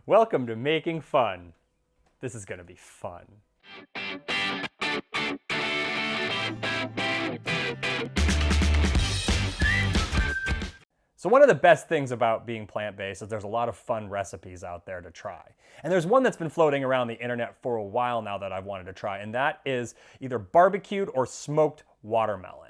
Welcome to Making Fun. This is going to be fun. So one of the best things about being plant-based is there's a lot of fun recipes out there to try. And there's one that's been floating around the internet for a while now that I've wanted to try, and that is either barbecued or smoked watermelon.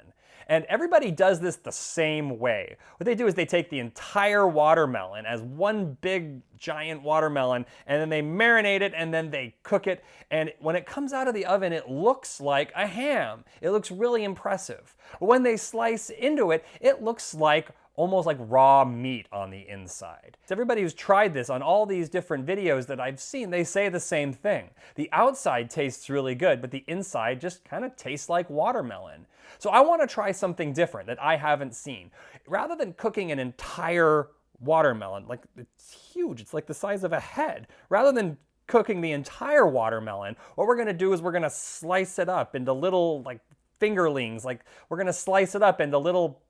And everybody does this the same way. What they do is they take the entire watermelon as one big giant watermelon, and then they marinate it, and then they cook it. And when it comes out of the oven, it looks like a ham. It looks really impressive. But when they slice into it, it looks like almost like raw meat on the inside. So everybody who's tried this on all these different videos that I've seen, they say the same thing. The outside tastes really good, but the inside just kind of tastes like watermelon. So I want to try something different that I haven't seen. Rather than cooking an entire watermelon, like it's huge, it's like the size of a head. Rather than cooking the entire watermelon, what we're gonna do is we're gonna slice it up into little like fingerlings, like we're gonna slice it up into little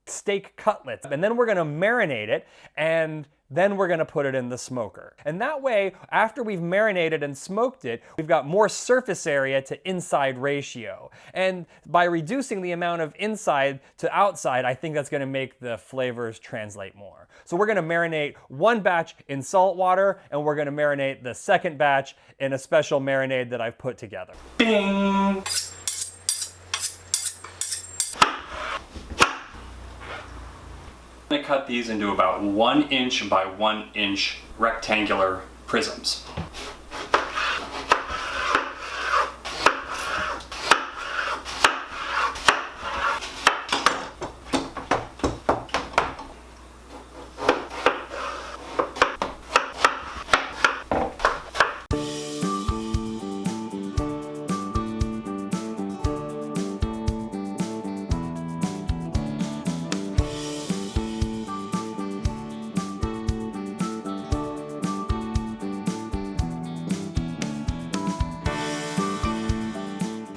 steak cutlets, and then we're gonna marinate it, and then we're gonna put it in the smoker. And that way, after we've marinated and smoked it, we've got more surface area to inside ratio. And by reducing the amount of inside to outside, I think that's gonna make the flavors translate more. So we're gonna marinate one batch in salt water, and we're gonna marinate the second batch in a special marinade that I've put together. Bing! I'm going to cut these into about 1 inch by 1 inch rectangular prisms.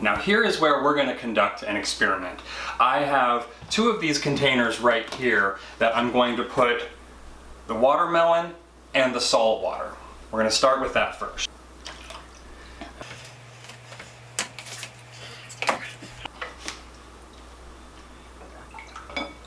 Now here is where we're going to conduct an experiment. I have 2 of these containers right here that I'm going to put the watermelon and the salt water. We're going to start with that first.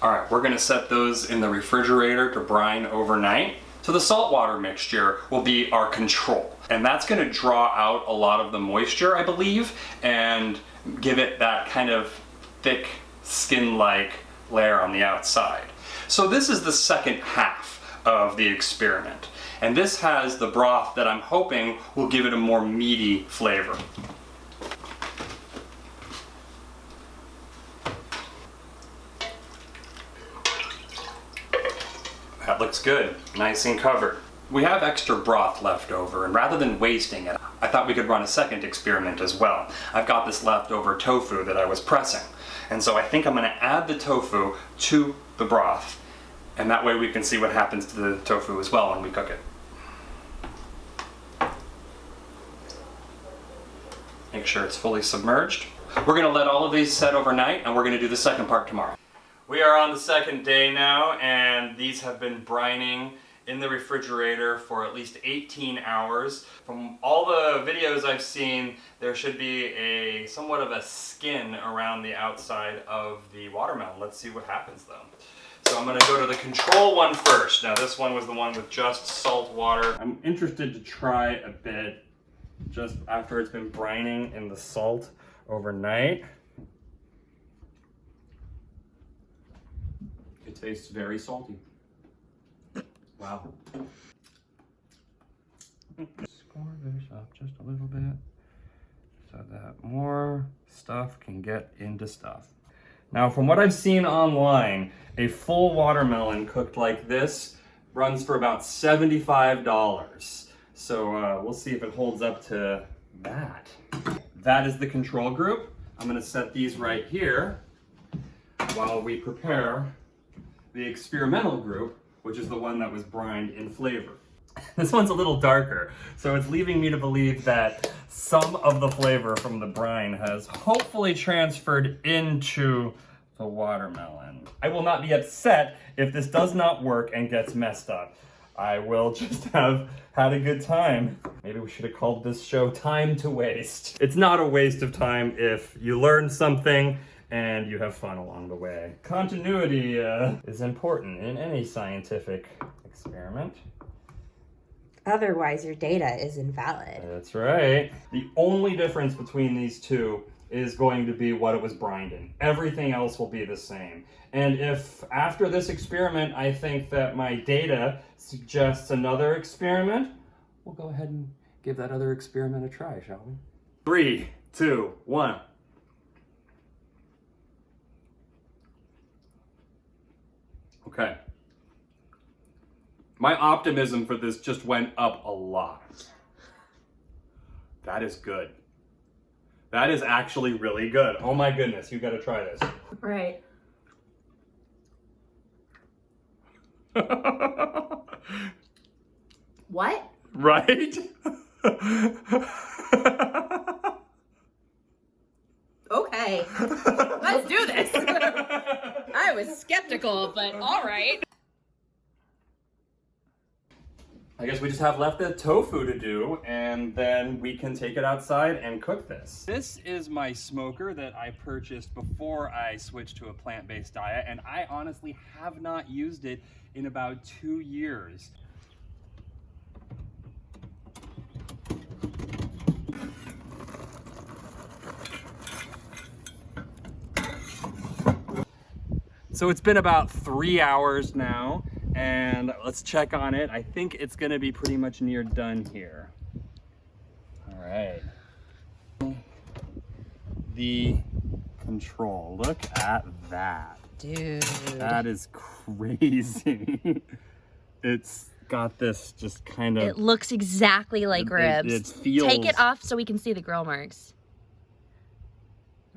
Alright, we're going to set those in the refrigerator to brine overnight. So the saltwater mixture will be our control, and that's going to draw out a lot of the moisture, I believe, and give it that kind of thick skin-like layer on the outside. So this is the second half of the experiment, and this has the broth that I'm hoping will give it a more meaty flavor. That looks good, nice and covered. We have extra broth left over, and rather than wasting it, I thought we could run a second experiment as well. I've got this leftover tofu that I was pressing, and so I think I'm going to add the tofu to the broth, and that way we can see what happens to the tofu as well when we cook it. Make sure it's fully submerged. We're going to let all of these set overnight, and we're going to do the second part tomorrow. We are on the second day now, and these have been brining in the refrigerator for at least 18 hours. From all the videos I've seen, there should be somewhat of a skin around the outside of the watermelon. Let's see what happens though. So I'm going to go to the control one first. Now this one was the one with just salt water. I'm interested to try a bit just after it's been brining in the salt overnight. It tastes very salty. Wow. Score this up just a little bit so that more stuff can get into stuff. Now, from what I've seen online, a full watermelon cooked like this runs for about $75. So we'll see if it holds up to that. That is the control group. I'm going to set these right here while we prepare the experimental group, which is the one that was brined in flavor. This one's a little darker, so it's leaving me to believe that some of the flavor from the brine has hopefully transferred into the watermelon. I will not be upset if this does not work and gets messed up. I will just have had a good time. Maybe we should have called this show Time to Waste. It's not a waste of time if you learn something and you have fun along the way. Continuity is important in any scientific experiment. Otherwise, your data is invalid. That's right. The only difference between these two is going to be what it was brined in. Everything else will be the same. And if after this experiment, I think that my data suggests another experiment, we'll go ahead and give that other experiment a try, shall we? 3, 2, 1. Okay. My optimism for this just went up a lot. That is good. That is actually really good. Oh my goodness, you gotta try this. Right. What? Right? Okay. Let's do this. I was skeptical, but all right. I guess we just have left the tofu to do, and then we can take it outside and cook this. This is my smoker that I purchased before I switched to a plant-based diet, and I honestly have not used it in about 2 years. So it's been about 3 hours now, and let's check on it. I think it's gonna be pretty much near done here. All right. The control, look at that. Dude. That is crazy. It's got this just kind of... It looks exactly like ribs. It feels... Take it off so we can see the grill marks.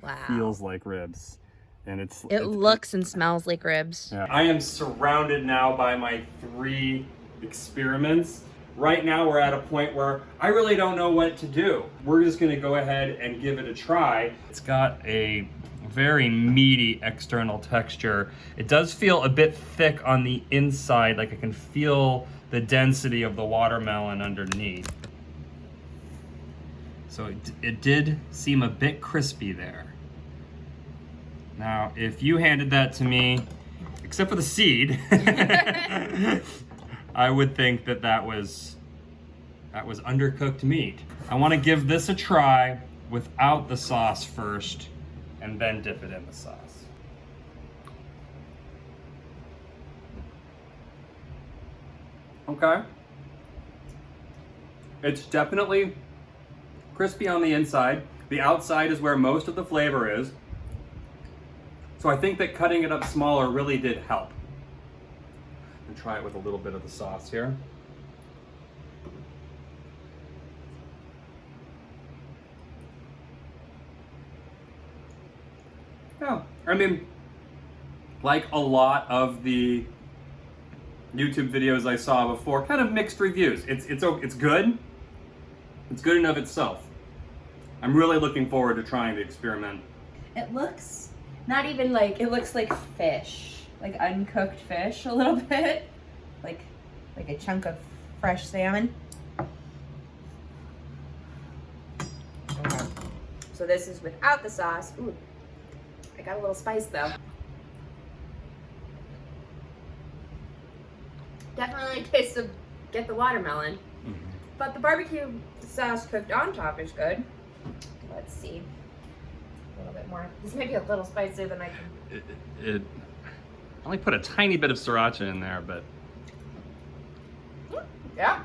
Wow. Feels like ribs. And it looks and smells like ribs. Yeah. I am surrounded now by my 3 experiments. Right now we're at a point where I really don't know what to do. We're just gonna go ahead and give it a try. It's got a very meaty external texture. It does feel a bit thick on the inside, like I can feel the density of the watermelon underneath. So it did seem a bit crispy there. Now, if you handed that to me, except for the seed, I would think that that was undercooked meat. I want to give this a try without the sauce first, and then dip it in the sauce. Okay. It's definitely crispy on the inside. The outside is where most of the flavor is. So I think that cutting it up smaller really did help. And try it with a little bit of the sauce here. Yeah, I mean, like a lot of the YouTube videos I saw before, kind of mixed reviews. It's good. It's good in of itself. I'm really looking forward to trying the experiment. It looks not even like, it looks like fish, like uncooked fish a little bit, like a chunk of fresh salmon. Okay. So this is without the sauce. Ooh, I got a little spice though. Definitely tastes of get the watermelon, but the barbecue sauce cooked on top is good. Let's see. A little bit more. This may be a little spicier than I can. I only put a tiny bit of sriracha in there, but yeah,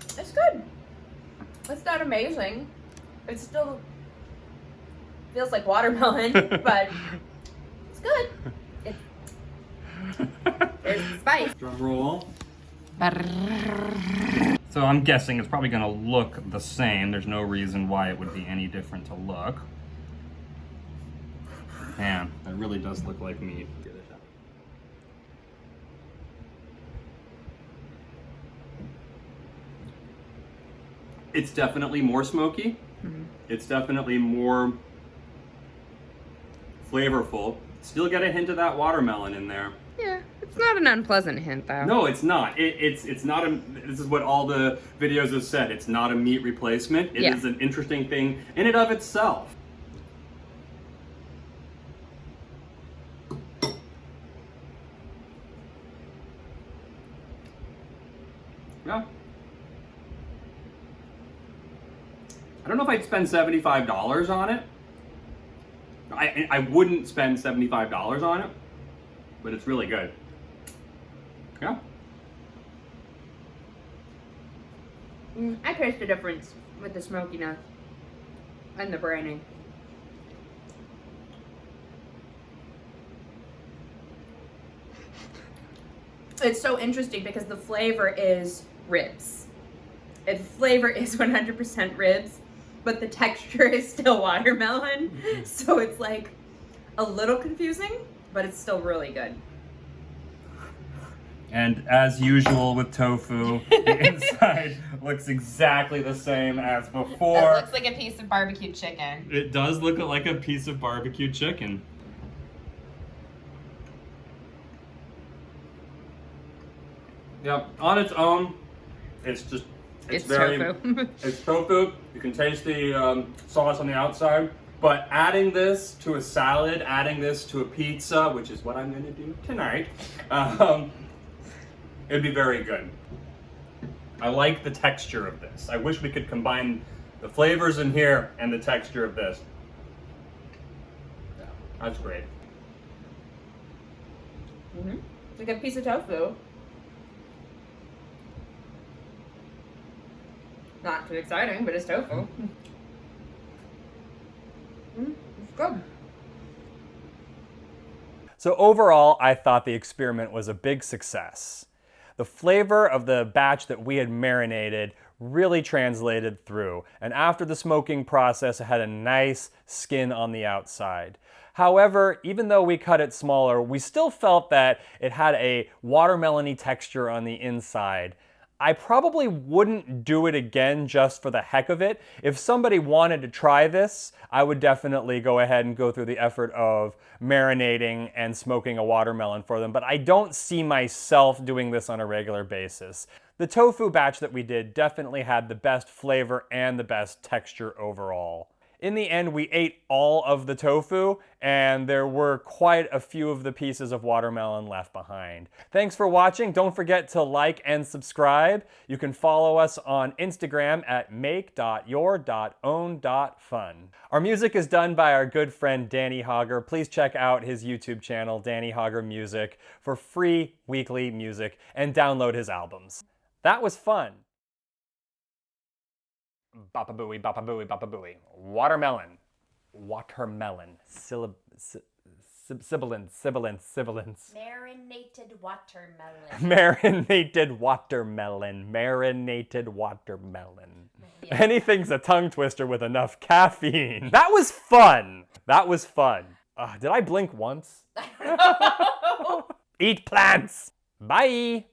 it's good. It's not amazing. It still feels like watermelon, but it's good. There's the spice. Drum roll. So I'm guessing it's probably gonna look the same. There's no reason why it would be any different to look. Man, that really does look like meat. It's definitely more smoky. It's definitely more flavorful. Still get a hint of that watermelon in there. Yeah, It's not an unpleasant hint, though. No, it's not. It's not a. This is what all the videos have said. It's not a meat replacement. It is an interesting thing in and of itself. Yeah. I don't know if I'd spend $75 on it. I wouldn't spend $75 on it, but it's really good. Yeah. I taste the difference with the smokiness and the branding. It's so interesting because the flavor is ribs. The flavor is 100% ribs, but the texture is still watermelon. So it's like a little confusing, but it's still really good. And as usual with tofu, the inside looks exactly the same as before. It looks like a piece of barbecued chicken. It does look like a piece of barbecued chicken. Yep, on its own, it's very tofu. It's tofu. You can taste the sauce on the outside, but adding this to a salad, adding this to a pizza, which is what I'm going to do tonight, it'd be very good. I like the texture of this. I wish we could combine the flavors in here and the texture of this. Yeah, that's great. Mm-hmm. It's like a piece of tofu. Not too exciting, but it's tofu. It's good. So overall, I thought the experiment was a big success. The flavor of the batch that we had marinated really translated through, and after the smoking process, it had a nice skin on the outside. However, even though we cut it smaller, we still felt that it had a watermelon-y texture on the inside. I probably wouldn't do it again just for the heck of it. If somebody wanted to try this, I would definitely go ahead and go through the effort of marinating and smoking a watermelon for them, but I don't see myself doing this on a regular basis. The tofu batch that we did definitely had the best flavor and the best texture overall. In the end, we ate all of the tofu, and there were quite a few of the pieces of watermelon left behind. Thanks for watching. Don't forget to like and subscribe. You can follow us on Instagram at make.your.own.fun. Our music is done by our good friend Danny Hogger. Please check out his YouTube channel, Danny Hogger Music, for free weekly music and download his albums. That was fun. Bapa booey, bapa booey, bapa booey. Watermelon. Watermelon. Sibilance. Marinated watermelon. Marinated watermelon. Marinated watermelon. Yeah. Anything's a tongue twister with enough caffeine. That was fun. That was fun. Did I blink once? Eat plants. Bye.